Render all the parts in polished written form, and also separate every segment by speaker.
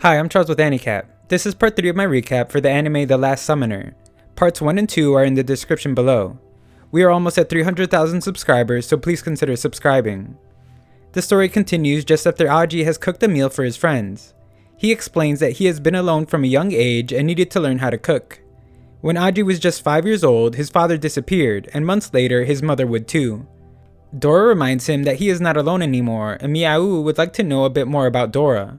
Speaker 1: Hi, I'm Charles with AniCap. This is part 3 of my recap for the anime The Last Summoner. Parts 1 and 2 are in the description below. We are almost at 300,000 subscribers, so please consider subscribing. The story continues just after Aji has cooked a meal for his friends. He explains that he has been alone from a young age and needed to learn how to cook. When Aji was just 5 years old, his father disappeared, and months later, his mother would too. Dora reminds him that he is not alone anymore, and Miao would like to know a bit more about Dora.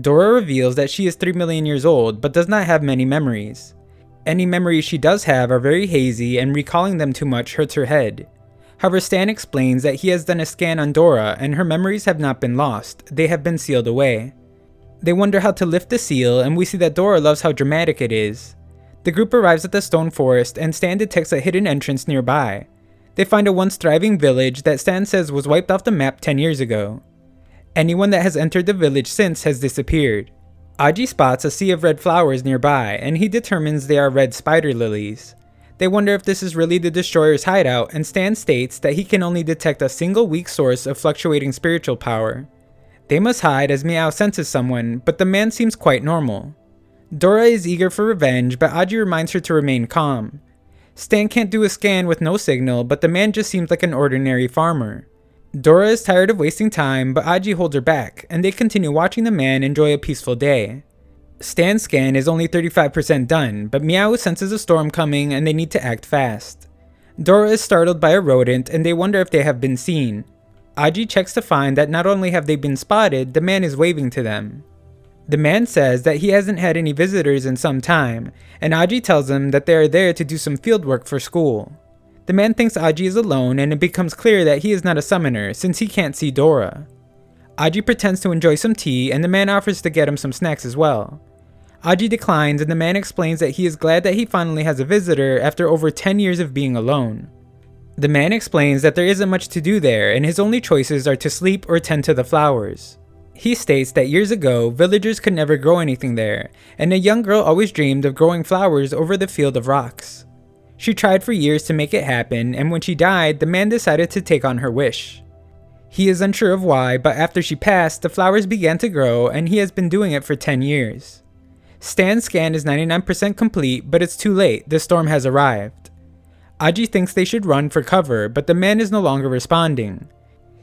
Speaker 1: Dora reveals that she is 3 million years old, but does not have many memories. Any memories she does have are very hazy, and recalling them too much hurts her head. However, Stan explains that he has done a scan on Dora, and her memories have not been lost, they have been sealed away. They wonder how to lift the seal, and we see that Dora loves how dramatic it is. The group arrives at the stone forest, and Stan detects a hidden entrance nearby. They find a once thriving village that Stan says was wiped off the map 10 years ago. Anyone that has entered the village since has disappeared. Aji spots a sea of red flowers nearby, and he determines they are red spider lilies. They wonder if this is really the Destroyer's hideout, and Stan states that he can only detect a single weak source of fluctuating spiritual power. They must hide as Miao senses someone, but the man seems quite normal. Dora is eager for revenge, but Aji reminds her to remain calm. Stan can't do a scan with no signal, but the man just seems like an ordinary farmer. Dora is tired of wasting time, but Aji holds her back, and they continue watching the man enjoy a peaceful day. Stan's scan is only 35% done, but Miao senses a storm coming and they need to act fast. Dora is startled by a rodent, and they wonder if they have been seen. Aji checks to find that not only have they been spotted, the man is waving to them. The man says that he hasn't had any visitors in some time, and Aji tells him that they are there to do some field work for school. The man thinks Aji is alone, and it becomes clear that he is not a summoner since he can't see Dora. Aji pretends to enjoy some tea, and the man offers to get him some snacks as well. Aji declines, and the man explains that he is glad that he finally has a visitor after over 10 years of being alone. The man explains that there isn't much to do there, and his only choices are to sleep or tend to the flowers. He states that years ago, villagers could never grow anything there, and a young girl always dreamed of growing flowers over the field of rocks. She tried for years to make it happen, and when she died, the man decided to take on her wish. He is unsure of why, but after she passed, the flowers began to grow, and he has been doing it for 10 years. Stan's scan is 99% complete, but it's too late, the storm has arrived. Aji thinks they should run for cover, but the man is no longer responding.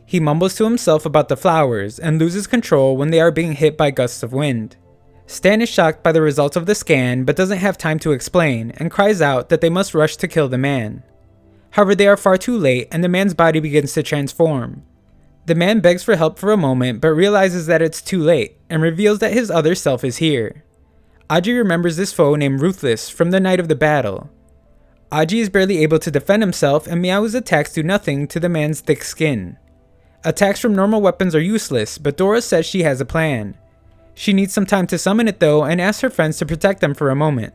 Speaker 1: He mumbles to himself about the flowers, and loses control when they are being hit by gusts of wind. Stan is shocked by the results of the scan, but doesn't have time to explain, and cries out that they must rush to kill the man. However, they are far too late, and the man's body begins to transform. The man begs for help for a moment, but realizes that it's too late, and reveals that his other self is here. Aji remembers this foe named Ruthless from the night of the battle. Aji is barely able to defend himself, and Miao's attacks do nothing to the man's thick skin. Attacks from normal weapons are useless, but Dora says she has a plan. She needs some time to summon it though, and asks her friends to protect them for a moment.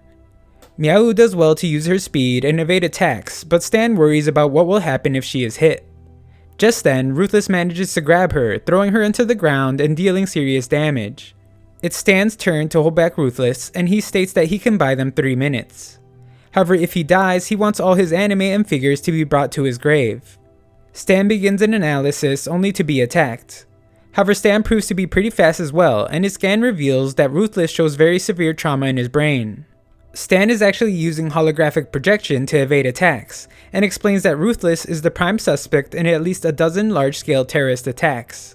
Speaker 1: Miao does well to use her speed and evade attacks, but Stan worries about what will happen if she is hit. Just then, Ruthless manages to grab her, throwing her into the ground and dealing serious damage. It's Stan's turn to hold back Ruthless, and he states that he can buy them 3 minutes. However, if he dies, he wants all his anime and figures to be brought to his grave. Stan begins an analysis only to be attacked. However, Stan proves to be pretty fast as well, and his scan reveals that Ruthless shows very severe trauma in his brain. Stan is actually using holographic projection to evade attacks, and explains that Ruthless is the prime suspect in at least a dozen large-scale terrorist attacks.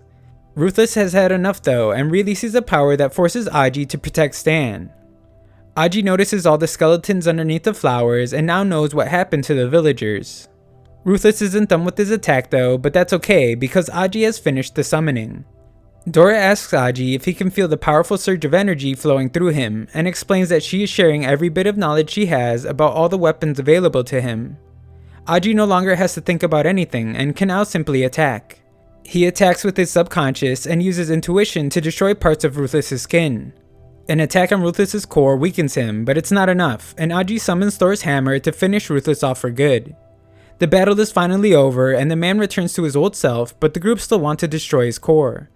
Speaker 1: Ruthless has had enough though, and releases a power that forces Aji to protect Stan. Aji notices all the skeletons underneath the flowers, and now knows what happened to the villagers. Ruthless isn't done with his attack though, but that's okay because Aji has finished the summoning. Dora asks Aji if he can feel the powerful surge of energy flowing through him, and explains that she is sharing every bit of knowledge she has about all the weapons available to him. Aji no longer has to think about anything and can now simply attack. He attacks with his subconscious and uses intuition to destroy parts of Ruthless's skin. An attack on Ruthless's core weakens him, but it's not enough, and Aji summons Thor's hammer to finish Ruthless off for good. The battle is finally over, and the man returns to his old self, but the group still want to destroy his core.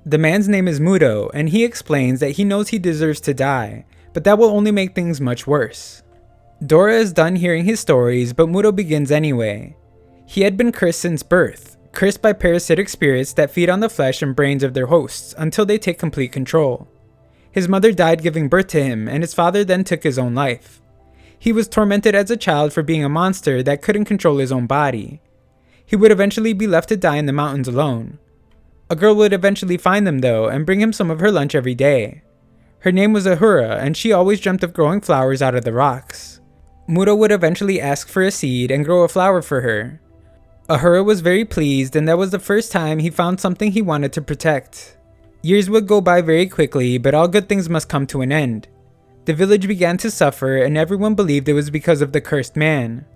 Speaker 1: The man's name is Mudo, and he explains that he knows he deserves to die, but that will only make things much worse. Dora is done hearing his stories, but Mudo begins anyway. He had been cursed since birth, cursed by parasitic spirits that feed on the flesh and brains of their hosts until they take complete control. His mother died giving birth to him, and his father then took his own life. He was tormented as a child for being a monster that couldn't control his own body. He would eventually be left to die in the mountains alone. A girl would eventually find them though and bring him some of her lunch every day. Her name was Ahura, and she always dreamt of growing flowers out of the rocks. Muro would eventually ask for a seed and grow a flower for her. Ahura was very pleased, and that was the first time he found something he wanted to protect. Years would go by very quickly, but all good things must come to an end. The village began to suffer, and everyone believed it was because of the cursed man.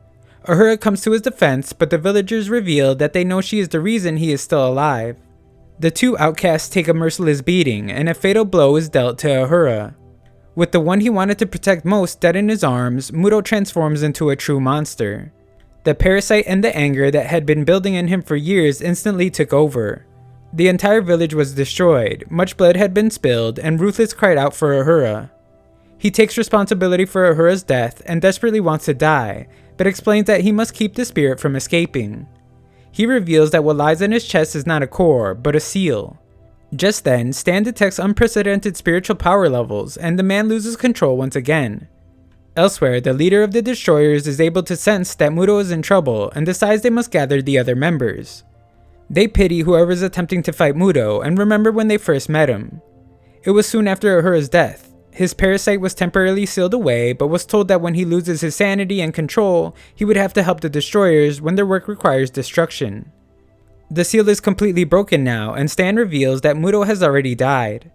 Speaker 1: Ahura comes to his defense, but the villagers reveal that they know she is the reason he is still alive. The two outcasts take a merciless beating, and a fatal blow is dealt to Ahura. With the one he wanted to protect most dead in his arms, Muro transforms into a true monster. The parasite and the anger that had been building in him for years instantly took over. The entire village was destroyed, much blood had been spilled, and Ruthless cried out for Ahura. He takes responsibility for Ahura's death and desperately wants to die, but explains that he must keep the spirit from escaping. He reveals that what lies in his chest is not a core, but a seal. Just then, Stan detects unprecedented spiritual power levels, and the man loses control once again. Elsewhere, the leader of the Destroyers is able to sense that Muro is in trouble and decides they must gather the other members. They pity whoever is attempting to fight Muro and remember when they first met him. It was soon after Ahura's death. His parasite was temporarily sealed away, but was told that when he loses his sanity and control, he would have to help the Destroyers when their work requires destruction. The seal is completely broken now, and Stan reveals that Muro has already died.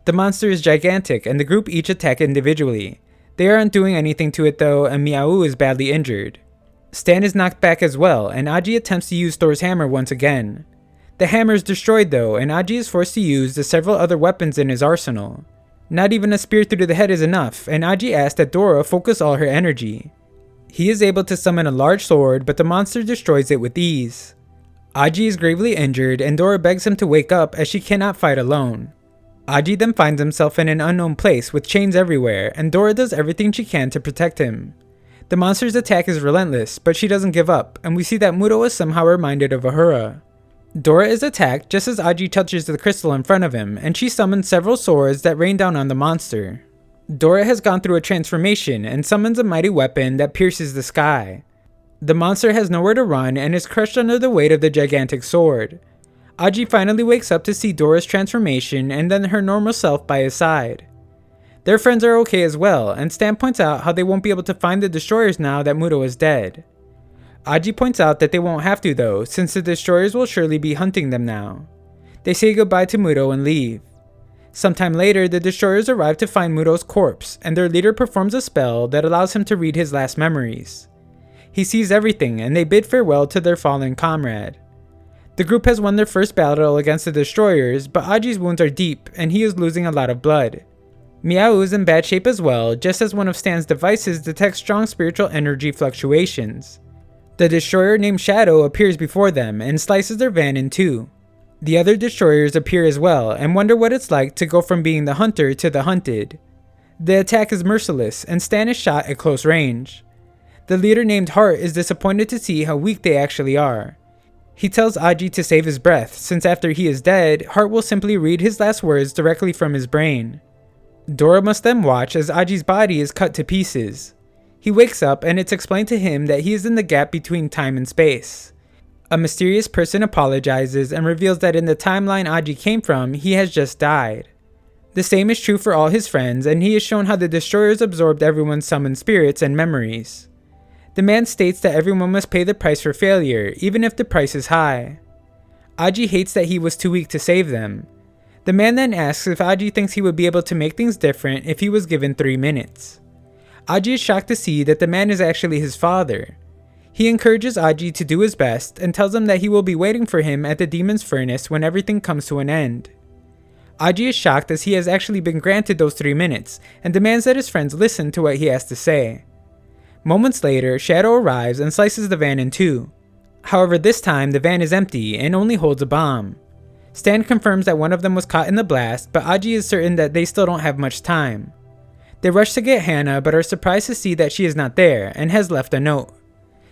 Speaker 1: The monster is gigantic, and the group each attack individually. They aren't doing anything to it though, and Miao is badly injured. Stan is knocked back as well, and Aji attempts to use Thor's hammer once again. The hammer is destroyed though, and Aji is forced to use the several other weapons in his arsenal. Not even a spear through the head is enough, and Aji asks that Dora focus all her energy. He is able to summon a large sword, but the monster destroys it with ease. Aji is gravely injured, and Dora begs him to wake up as she cannot fight alone. Aji then finds himself in an unknown place with chains everywhere, and Dora does everything she can to protect him. The monster's attack is relentless, but she doesn't give up, and we see that Muro is somehow reminded of Ahura. Dora is attacked just as Aji touches the crystal in front of him, and she summons several swords that rain down on the monster. Dora has gone through a transformation and summons a mighty weapon that pierces the sky. The monster has nowhere to run and is crushed under the weight of the gigantic sword. Aji finally wakes up to see Dora's transformation and then her normal self by his side. Their friends are okay as well, and Stan points out how they won't be able to find the Destroyers now that Muro is dead. Aji points out that they won't have to though, since the Destroyers will surely be hunting them now. They say goodbye to Muro and leave. Sometime later, the Destroyers arrive to find Muro's corpse, and their leader performs a spell that allows him to read his last memories. He sees everything, and they bid farewell to their fallen comrade. The group has won their first battle against the Destroyers, but Aji's wounds are deep, and he is losing a lot of blood. Miao is in bad shape as well, just as one of Stan's devices detects strong spiritual energy fluctuations. The Destroyer named Shadow appears before them and slices their van in two. The other Destroyers appear as well and wonder what it's like to go from being the hunter to the hunted. The attack is merciless and Stan is shot at close range. The leader named Heart is disappointed to see how weak they actually are. He tells Aji to save his breath, since after he is dead, Heart will simply read his last words directly from his brain. Dora must then watch as Aji's body is cut to pieces. He wakes up and it's explained to him that he is in the gap between time and space. A mysterious person apologizes and reveals that in the timeline Aji came from, he has just died. The same is true for all his friends, and he is shown how the Destroyers absorbed everyone's summoned spirits and memories. The man states that everyone must pay the price for failure, even if the price is high. Aji hates that he was too weak to save them. The man then asks if Aji thinks he would be able to make things different if he was given 3 minutes. Aji is shocked to see that the man is actually his father. He encourages Aji to do his best and tells him that he will be waiting for him at the demon's furnace when everything comes to an end. Aji is shocked as he has actually been granted those 3 minutes and demands that his friends listen to what he has to say. Moments later, Shadow arrives and slices the van in two. However, this time the van is empty and only holds a bomb. Stan confirms that one of them was caught in the blast, but Aji is certain that they still don't have much time. They rush to get Hannah but are surprised to see that she is not there and has left a note.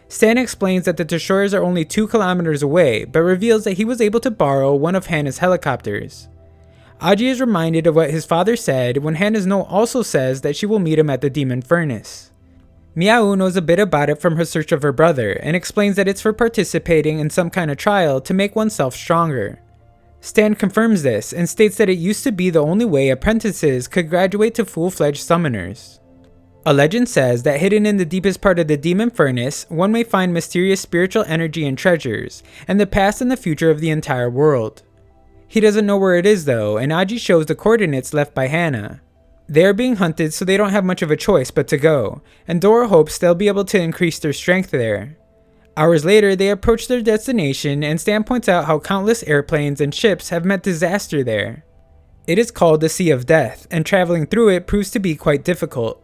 Speaker 1: Stan explains that the Destroyers are only 2 kilometers away, but reveals that he was able to borrow one of Hannah's helicopters. Aji is reminded of what his father said when Hana's note also says that she will meet him at the demon furnace. Miao knows a bit about it from her search of her brother and explains that it's for participating in some kind of trial to make oneself stronger. Stan confirms this and states that it used to be the only way apprentices could graduate to full-fledged summoners. A legend says that hidden in the deepest part of the demon furnace, one may find mysterious spiritual energy and treasures, and the past and the future of the entire world. He doesn't know where it is though, and Aji shows the coordinates left by Hana. They are being hunted, so they don't have much of a choice but to go, and Dora hopes they'll be able to increase their strength there. Hours later, they approach their destination, and Stan points out how countless airplanes and ships have met disaster there. It is called the Sea of Death, and traveling through it proves to be quite difficult.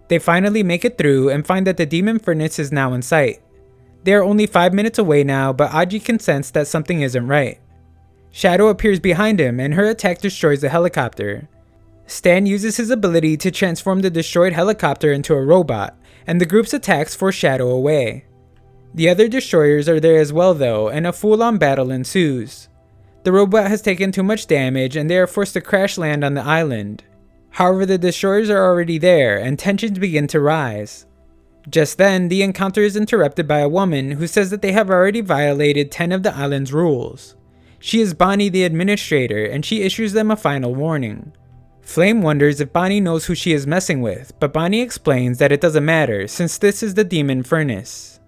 Speaker 1: They finally make it through and find that the demon furnace is now in sight. They are only 5 minutes away now, but Aji can sense that something isn't right. Shadow appears behind him, and her attack destroys the helicopter. Stan uses his ability to transform the destroyed helicopter into a robot, and the group's attacks force Shadow away. The other destroyers are there as well though, and a full-on battle ensues. The robot has taken too much damage and they are forced to crash land on the island. However, the destroyers are already there, and tensions begin to rise. Just then, the encounter is interrupted by a woman who says that they have already violated 10 of the island's rules. She is Bonnie the administrator, and she issues them a final warning. Flame wonders if Bonnie knows who she is messing with, but Bonnie explains that it doesn't matter since this is the demon furnace.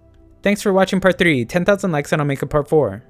Speaker 1: Thanks for watching part 3, 10,000 likes and I'll make a part 4.